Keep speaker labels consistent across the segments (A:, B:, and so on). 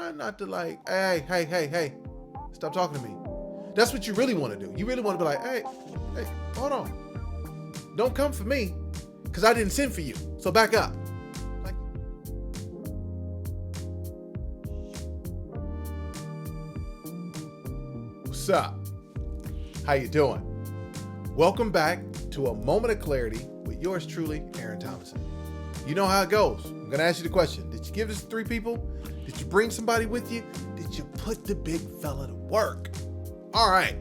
A: trying not to like, hey, stop talking to me. That's what you really want to do. You really want to be like, hey, hold on. Don't come for me because I didn't send for you. So back up. Like, what's up? How you doing? Welcome back to A Moment of Clarity with yours truly, Aaron Thomason. You know how it goes. I'm going to ask you the question. Did you give this to 3 people? Did you bring somebody with you? Did you put the big fella to work? All right.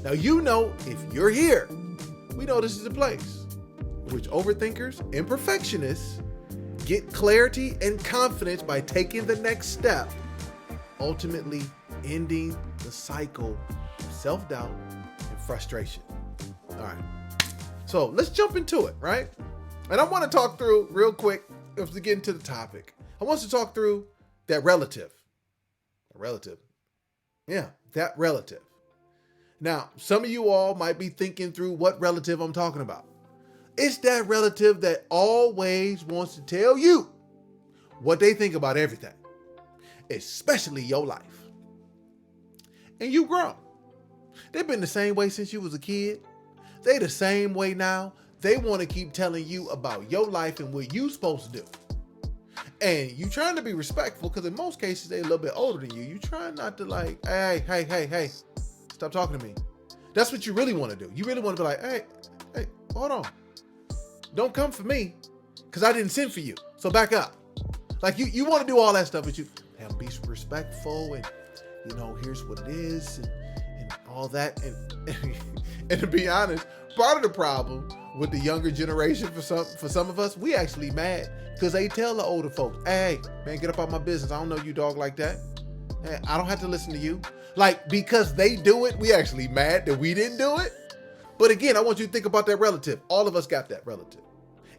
A: Now, you know, if you're here, we know this is a place in which overthinkers and perfectionists get clarity and confidence by taking the next step, ultimately ending the cycle of self-doubt and frustration. All right. So let's jump into it, right? And I want to talk through real quick, if we get into the topic, I want to talk through that relative. Yeah, that relative. Now, some of you all might be thinking through what relative I'm talking about. It's that relative that always wants to tell you what they think about everything, especially your life. And you grown. They've been the same way since you was a kid. They the same way now. They want to keep telling you about your life and what you supposed to do. And you trying to be respectful because in most cases, they're a little bit older than you. You trying not to like, hey, stop talking to me. That's what you really want to do. You really want to be like, hey, hold on. Don't come for me because I didn't send for you. So back up. Like you want to do all that stuff, but you have be respectful and, you know, here's what it is and all that. And to be honest, part of the problem with the younger generation for some of us, we actually mad because they tell the older folks, hey, man, get up out my business. I don't know you dog like that. Hey, I don't have to listen to you. Like, because they do it, we actually mad that we didn't do it. But again, I want you to think about that relative. All of us got that relative.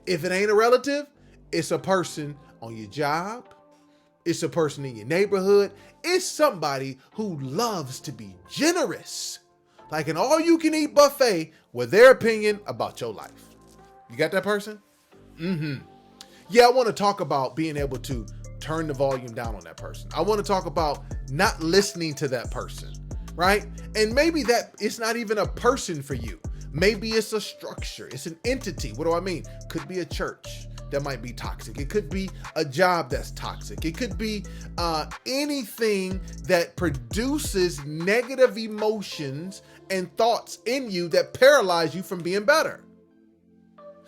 A: If it ain't a relative, it's a person on your job. It's a person in your neighborhood. It's somebody who loves to be generous. Like an all-you-can-eat buffet with their opinion about your life. You got that person? Yeah, I want to talk about being able to turn the volume down on that person. I want to talk about not listening to that person, right? And maybe that it's not even a person for you. Maybe it's a structure. It's an entity. What do I mean? Could be a church that might be toxic. It could be a job that's toxic. It could be anything that produces negative emotions and thoughts in you that paralyze you from being better.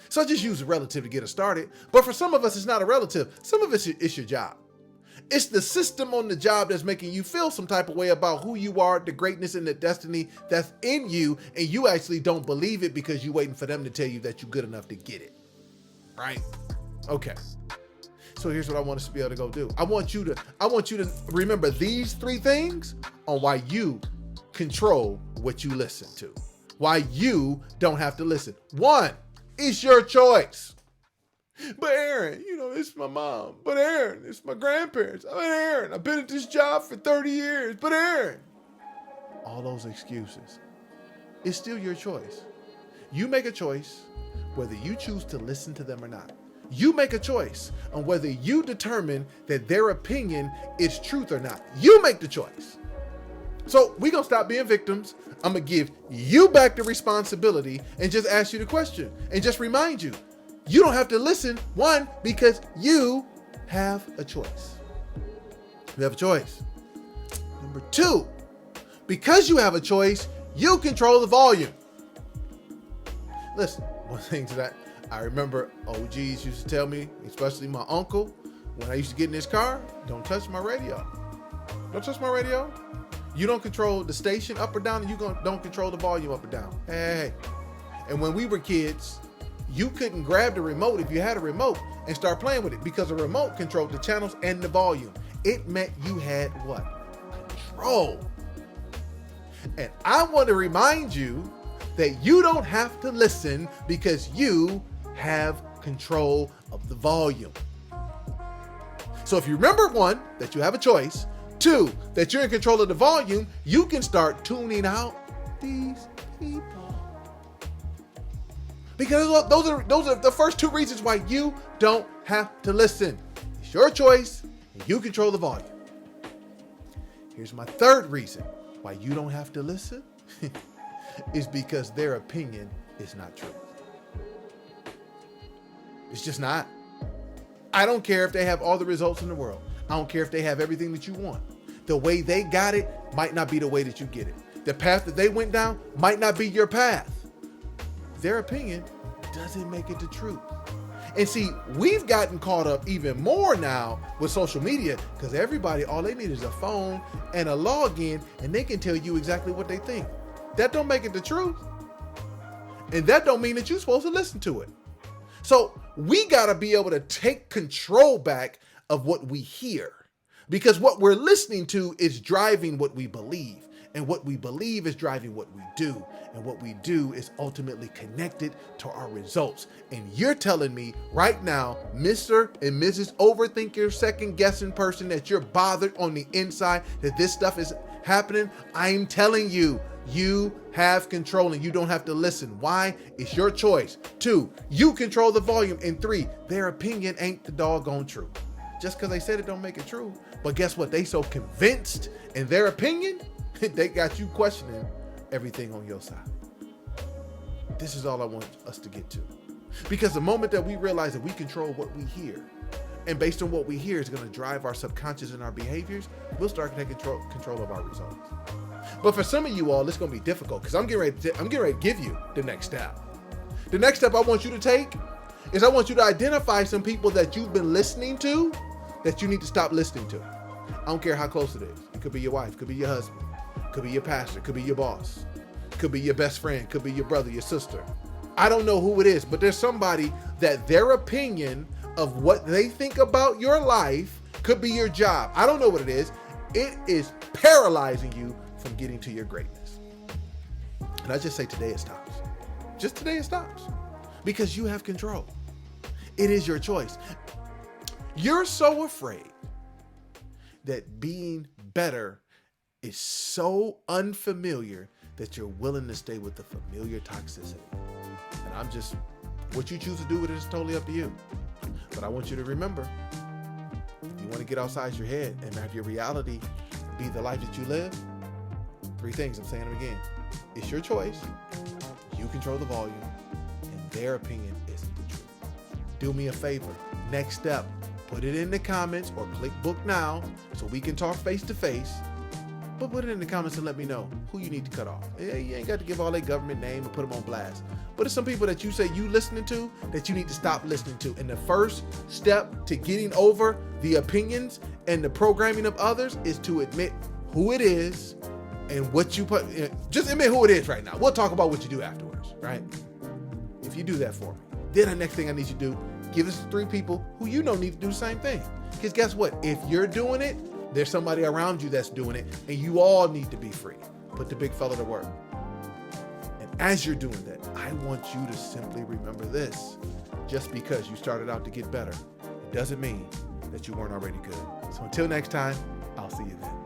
A: So I just use a relative to get us started. But for some of us, it's not a relative. Some of it's your job. It's the system on the job that's making you feel some type of way about who you are, the greatness and the destiny that's in you, and you actually don't believe it because you're waiting for them to tell you that you're good enough to get it. Right? Okay. So here's what I want us to be able to go do. I want you to remember these 3 things on why you control what you listen to. Why you don't have to listen. 1, it's your choice. But Aaron, you know, it's my mom. But Aaron, it's my grandparents. But Aaron, I've been at this job for 30 years. But Aaron, all those excuses. It's still your choice. You make a choice whether you choose to listen to them or not. You make a choice on whether you determine that their opinion is truth or not. You make the choice. So we're going to stop being victims. I'm going to give you back the responsibility and just ask you the question and just remind you, you don't have to listen. 1, because you have a choice. You have a choice. Number 2, because you have a choice, you control the volume. Listen, one thing that I remember OGs used to tell me, especially my uncle, when I used to get in his car, don't touch my radio. Don't touch my radio. You don't control the station up or down, and you don't control the volume up or down. Hey. And when we were kids, you couldn't grab the remote if you had a remote and start playing with it because the remote controlled the channels and the volume. It meant you had what? Control. And I want to remind you that you don't have to listen because you have control of the volume. So if you remember 1, that you have a choice, 2, that you're in control of the volume, you can start tuning out these people. Because those are the first 2 reasons why you don't have to listen. It's your choice and you control the volume. Here's my third reason why you don't have to listen is because their opinion is not true. It's just not. I don't care if they have all the results in the world. I don't care if they have everything that you want. The way they got it might not be the way that you get it. The path that they went down might not be your path. Their opinion doesn't make it the truth. And see, we've gotten caught up even more now with social media because everybody, all they need is a phone and a login and they can tell you exactly what they think. That don't make it the truth. And that don't mean that you're supposed to listen to it. So we got to be able to take control back of what we hear, because what we're listening to is driving what we believe, and what we believe is driving what we do, and what we do is ultimately connected to our results. And you're telling me right now, Mr. and Mrs. Overthinker, second guessing person, that you're bothered on the inside that this stuff is happening? I'm telling you, you have control and you don't have to listen. Why? It's your choice. 2, you control the volume. And 3, their opinion ain't the doggone truth. Just because they said it don't make it true. But guess what? They so convinced in their opinion, they got you questioning everything on your side. This is all I want us to get to. Because the moment that we realize that we control what we hear, and based on what we hear is going to drive our subconscious and our behaviors, we'll start to take control of our results. But for some of you all, it's going to be difficult because I'm getting ready to give you the next step. The next step I want you to take is I want you to identify some people that you've been listening to that you need to stop listening to. I don't care how close it is. It could be your wife, could be your husband, could be your pastor, could be your boss, could be your best friend, could be your brother, your sister. I don't know who it is, but there's somebody that their opinion of what they think about your life could be your job. I don't know what it is. It is paralyzing you from getting to your greatness. And I just say today it stops. Just today it stops. Because you have control. It is your choice. You're so afraid that being better is so unfamiliar that you're willing to stay with the familiar toxicity. And what you choose to do with it is totally up to you. But I want you to remember, if you want to get outside your head and have your reality be the life that you live, 3 things, I'm saying them again. It's your choice. You control the volume, and their opinion isn't the truth. Do me a favor. Next step, put it in the comments or click book now so we can talk face to face. But put it in the comments and let me know who you need to cut off. Yeah, you ain't got to give all their government name and put them on blast. But it's some people that you say you listening to that you need to stop listening to. And the first step to getting over the opinions and the programming of others is to admit who it is and what you put. Just admit who it is right now. We'll talk about what you do afterwards, right? If you do that for me, then the next thing I need you to do, give us 3 people who you know need to do the same thing. Because guess what? If you're doing it, there's somebody around you that's doing it, and you all need to be free. Put the big fella to work. And as you're doing that, I want you to simply remember this. Just because you started out to get better, it doesn't mean that you weren't already good. So until next time, I'll see you then.